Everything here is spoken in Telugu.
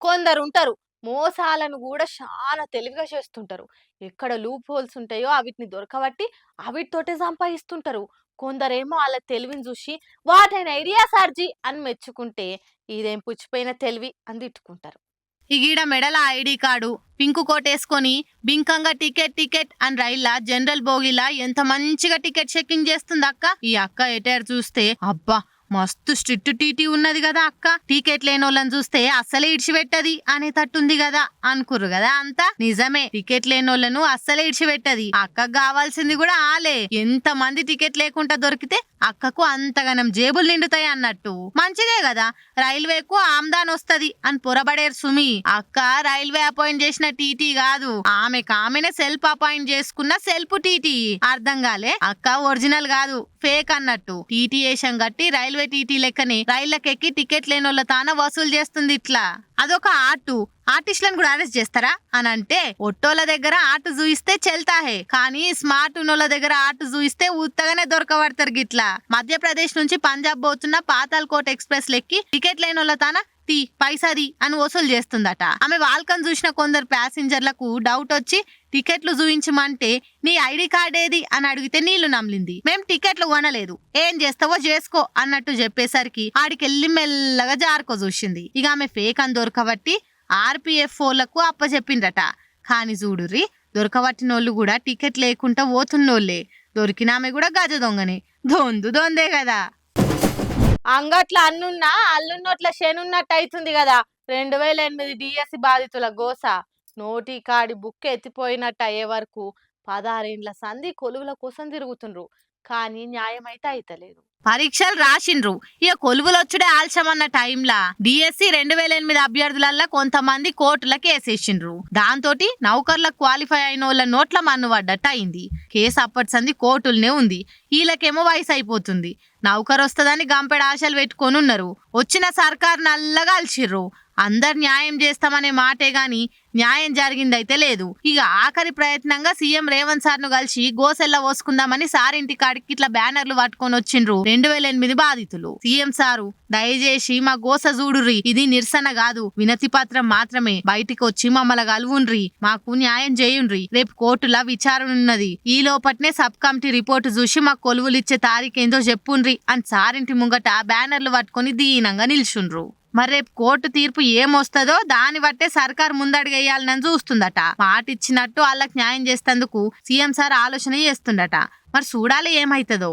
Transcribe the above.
కొందరుంటరు మోసాలను గూడా చాలా తెలివిగా చేస్తుంటారు. ఎక్కడ లూప్ హోల్స్ ఉంటాయో అవిటిని దొరకబట్టి అవిటితోటే సంపాదిస్తుంటారు. కొందరేమో ఆళ్ళ తెలివిని జూసి వాట్ ఎన్ ఐడియా సార్జీ అని మెచ్చుకుంటే, ఇదేం పుచ్చిపోయిన తెలివి అని తిట్టుకుంటారు. ఈగీడ మెడల ఐడి కార్డు పింకు కోటేసుకొని బింకంగా టికెట్ టికెట్ అని రైల్లా జనరల్ బోగిలా ఎంత మంచిగా టికెట్ చెకింగ్ చేస్తుంది అక్క. ఈ అక్క ఎటైర్ చూస్తే అబ్బా మస్తు స్ట్రిక్ట్ టీటీ ఉన్నది కదా అక్క, టికెట్ లేని వాళ్ళని చూస్తే అస్సలే ఇడిచిపెట్టది అనేటట్టుంది కదా అనుకుర్రు కదా అంతా. నిజమే, టికెట్ లేని వాళ్ళను అస్సలే ఇడిచిపెట్టది. అక్కకు కావాల్సింది కూడా ఆలే. ఎంత మంది టికెట్ లేకుండా దొరికితే అక్కకు అంతగానం జేబులు నిండుతాయి అన్నట్టు. మంచిదే కదా, రైల్వేకు ఆమ్దాన్ వస్తది అని పొరబడేరు సుమి. అక్క రైల్వే అపాయింట్ చేసిన టీటీ కాదు, ఆమెనే సెల్ఫ్ అపాయింట్ చేసుకున్న సెల్ఫ్ టీటీ. అర్థం కాలే, అక్క ఒరిజినల్ కాదు ఫేక్ అన్నట్టు. టీటీ వేషం గట్టి రైల్వే టీటీ లెక్కనే రైళ్లకెక్కి టికెట్ లేనోళ్ళ తాన వసూలు చేస్తుంది. ఇట్లా అదొక ఆర్టు. ఆర్టిస్టులను కూడా అరెస్ట్ చేస్తారా అని అంటే, ఒట్టోళ్ళ దగ్గర ఆర్ట్ చూయిస్తే చెల్తాహే, కానీ స్మార్ట్ ఉన్నోళ్ళ దగ్గర ఆర్ట్ చూయిస్తే ఉత్తగానే దొరకబడతారు. గిట్లా మధ్యప్రదేశ్ నుంచి పంజాబ్ పోతున్న పాతాల్కోట్ ఎక్స్ప్రెస్ లెక్కి టికెట్ లేనోళ్ళ తాన పైసాది అని వసూలు చేస్తుందట. ఆమె వాల్కన్ చూసిన కొందరు ప్యాసింజర్లకు డౌట్ వచ్చి టికెట్లు చూయించమంటే నీ ఐడి కార్డ్ ఏది అని అడిగితే నీళ్లు నమ్లింది. మేం టికెట్లు కొనలేదు, ఏం చేస్తావో చేసుకో అన్నట్టు చెప్పేసరికి ఆడికెళ్ళి మెల్లగా జారుకో చూసింది. ఇక ఆమె ఫేక్ అని దొరకబట్టి ఆర్పిఎఫ్ఓలకు అప్పచెప్పిందట. కాని చూడుర్రి, దొరకబట్టినోళ్ళు కూడా టికెట్ లేకుండా పోతున్నోళ్లే. దొరికిన ఆమె కూడా గజ దొంగనే, దొందే కదా. అంగట్ల అన్నున్నా అల్లున్నోట్ల శనున్నట్టు అవుతుంది కదా 2008 డిఎస్సి బాధితుల గోస. నోటి కాడి బుక్ ఎత్తిపోయినట్టు అయ్యే వరకు 16 ఏండ్ల సంధి కొలువుల కోసం తిరుగుతుండ్రు. కానీ న్యాయం అయితే అయితలేదు. పరీక్షలు రాసిండ్రు, ఇక కొలువులొచ్చుడే ఆల్చమన్న టైంలా డిఎస్సి 2008 అభ్యర్థులల్లా కొంతమంది కోర్టుల కేసేసిండ్రు. దాంతో నౌకర్ల క్వాలిఫై అయిన వాళ్ళ నోట్ల మన్ను పడ్డట్టు అయింది. కేసు అప్పటి సంది కోర్టులనే ఉంది. వీళ్ళకేమో వయసు అయిపోతుంది. నౌకరు వస్తుందని గంపెడ ఆశలు పెట్టుకొని ఉన్నారు. వచ్చిన సర్కార్ నల్లగా అల్చిర్రు. అందరు న్యాయం చేస్తామనే మాటే గాని న్యాయం జరిగిందైతే లేదు. ఇక ఆఖరి ప్రయత్నంగా సీఎం రేవంత్ సార్ ను కలిసి గోసెల్ల పోసుకుందామని సార్ ఇంటి కాడికి ఇట్లా బ్యానర్లు పట్టుకొని వచ్చిండ్రు 2008 బాధితులు. సీఎం సారు దయచేసి మా గోస చూడుర్రి, ఇది నిరసన కాదు, వినతి పత్రం మాత్రమే. బయటికి వచ్చి మమ్మల్ని కలువుండ్రి, మాకు న్యాయం చేయుండ్రి. రేపు కోర్టుల విచారణ ఉన్నది. ఈ లోపట్నే సబ్ కమిటీ రిపోర్టు చూసి మాకు కొలువులు ఇచ్చే తారీఖేందో చెప్పుండ్రి అని సారింటి ముంగట బ్యానర్లు పట్టుకొని దీనంగా నిల్చుండ్రు. మరి రేపు కోర్టు తీర్పు ఏమొస్తుందో దాన్ని బట్టే సర్కార్ ముందడుగేయాలని చూస్తుందట. మాట ఇచ్చినట్టు వాళ్ళకి న్యాయం చేసేందుకు సీఎం సార్ ఆలోచన చేస్తుండట. మరి చూడాలి ఏమైతుందో.